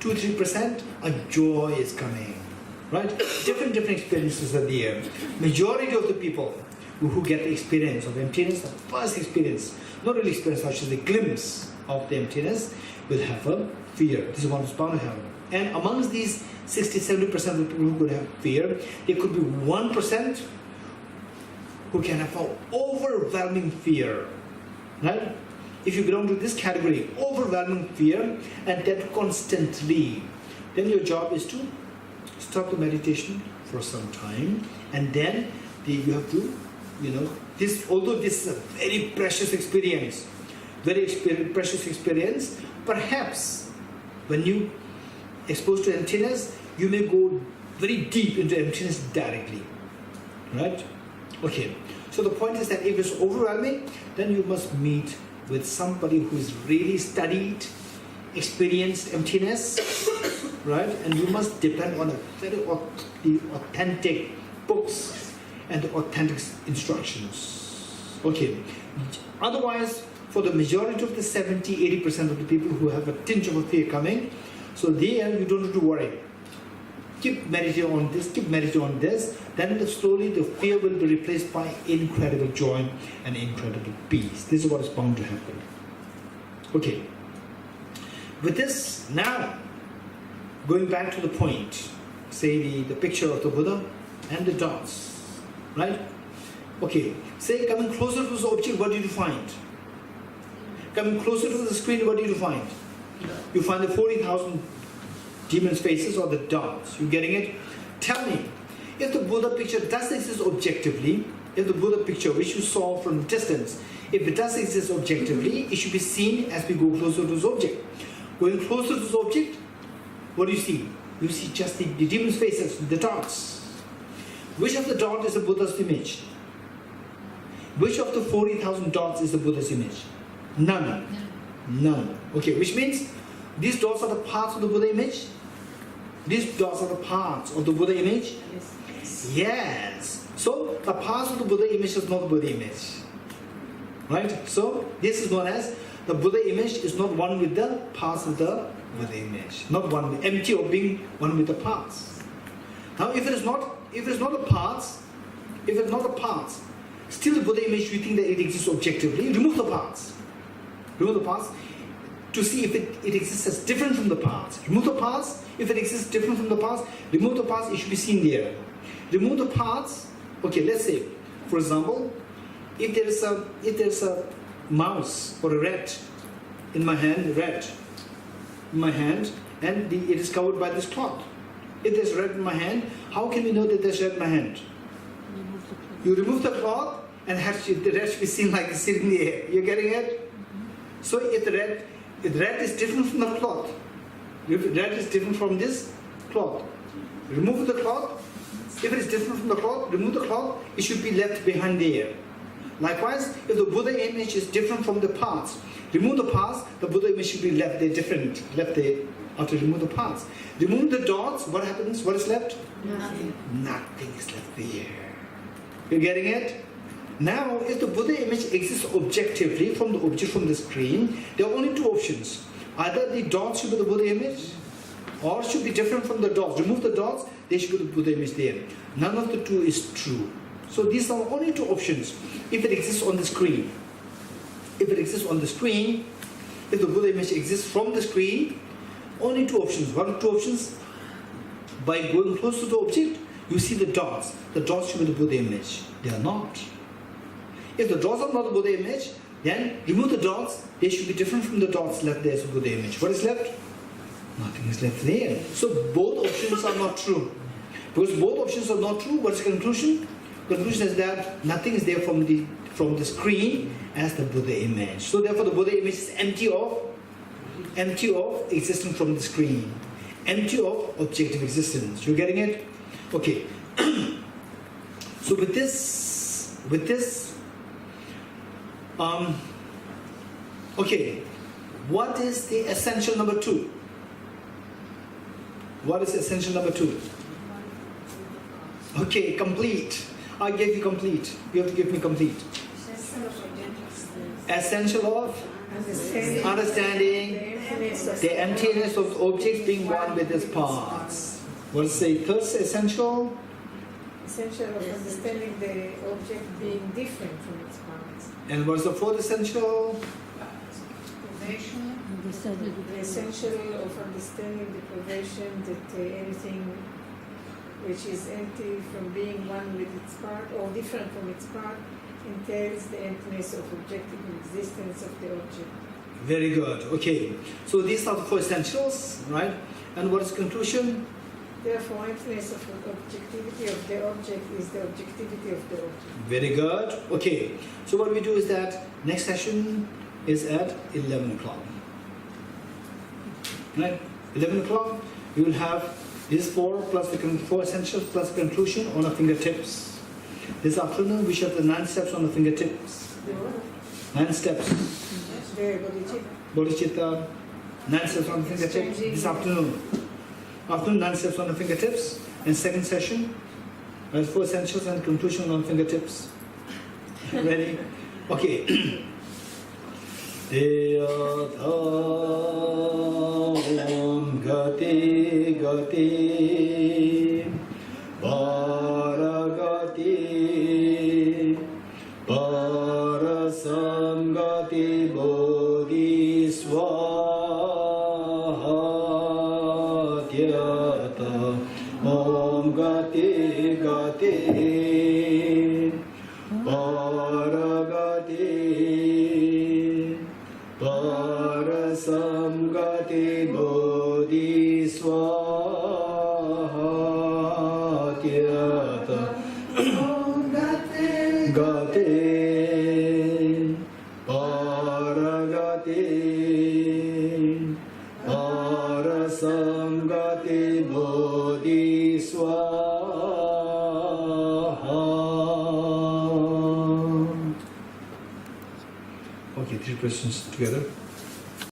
2-3%, a joy is coming. Right? Different experiences are there. Majority of the people who get the experience of emptiness, the first experience, not really experience, actually the glimpse of the emptiness, will have a fear. This is what is bound to happen. And amongst these 60-70% of the people who could have fear, there could be 1% who can have an overwhelming fear. Right? If you belong to this category, overwhelming fear, and that constantly, then your job is to stop the meditation for some time, and then you have to, this, although this is a very precious experience, precious experience, perhaps when you exposed to emptiness, you may go very deep into emptiness directly. Right? Okay. So the point is that if it's overwhelming, then you must meet with somebody who's really studied, experienced emptiness, right? And you must depend on the authentic books and the authentic instructions. Okay. Otherwise, for the majority of the 70-80% of the people who have a tinge of a fear coming, so there you don't have to worry. Keep meditating on this, keep meditating on this, then slowly the fear will be replaced by incredible joy and incredible peace. This is what is bound to happen. Okay. With this, now, going back to the point, say the picture of the Buddha and the dots, right? Okay, say coming closer to the object, what did you find? Coming closer to the screen, what did you find? You find the 40,000 demons' faces or the dots. You getting it? Tell me, if the Buddha picture does exist objectively, if the Buddha picture which you saw from distance, if it does exist objectively, it should be seen as we go closer to this object. Going closer to this object, what do you see? You see just the demons' faces, the dots. Which of the dots is the Buddha's image? Which of the 40,000 dots is the Buddha's image? None. None. Okay, which means these dots are the parts of the Buddha image? These dots are the parts of the Buddha image? Yes. So the parts of the Buddha image is not the Buddha image. Right? So this is known as the Buddha image is not one with the parts of the Buddha image. Not one with, empty of being one with the parts. Now if it is not the parts, still the Buddha image, you think that it exists objectively, remove the parts. Remove the parts to see if it exists as different from the parts. Remove the parts, if it exists different from the parts, remove the parts, it should be seen there. Remove the parts, okay, let's say, for example, if there's a mouse or a rat in my hand, and it is covered by this cloth. If there's a rat in my hand, how can we know that there's a rat in my hand? You remove the cloth and the rat should be seen like it's sitting in the air. You're getting it? So if the rat is different from the cloth, if the rat is different from this cloth, remove the cloth. If it is different from the cloth, remove the cloth, it should be left behind there. Likewise, if the Buddha image is different from the parts, remove the parts, the Buddha image should be left there different, left there after remove the parts. Remove the dots, what happens? What is left? Nothing. Nothing is left there. You're getting it? Now, if the Buddha image exists objectively from the object from the screen, there are only two options. Either the dots should be the Buddha image, or should be different from the dots. Remove the dots, there should be the Buddha image there. None of the two is true. So these are only two options. If it exists on the screen, if the Buddha image exists from the screen, only two options. What are two options? By going close to the object, you see the dots. The dots should be the Buddha image. They are not. If the dots are not the Buddha image, then remove the dots. They should be different from the dots left there as the Buddha image. What is left? Nothing is left there. So both options are not true. Because both options are not true, what is the conclusion? Conclusion is that nothing is there from the screen as the Buddha image. So therefore the Buddha image is empty of existence from the screen. Empty of objective existence. You're getting it? Okay. So with this, okay, what is the essential number 2? What is essential number 2? Okay, complete. I gave you complete. You have to give me complete. Essential of Understanding the emptiness of objects being one with its parts. What is the third essential? Essential of understanding the object being different from its parts. And what is the fourth essential? The essential of understanding the privation that anything which is empty from being one with its part or different from its part entails the emptiness of objective existence of the object. Very good. Okay. So these are the four essentials, right? And what is conclusion? Therefore, emptiness of objectivity of the object is the objectivity of the object. Very good. Okay. So what we do is that next session is at 11 o'clock. Right? 11 o'clock, we will have these four plus the four essentials plus the conclusion on our fingertips. This afternoon, we shall have the 9 steps on the fingertips. The what? 9 steps. The Bodhicitta. Bodhicitta, 9 steps on the fingertips. This afternoon. Afternoon, 9 steps on the fingertips. And second session, there's 4 essentials and conclusion on fingertips. Ready? Okay. Om Gati Gati Paragati Parasamgati Bodhi Swahatyata Om Gati Gati Paragati Parasamgati Bodhi Swahatyata Gati Paragati Parasamgati Bodhi Swaha. Okay, 3 questions together.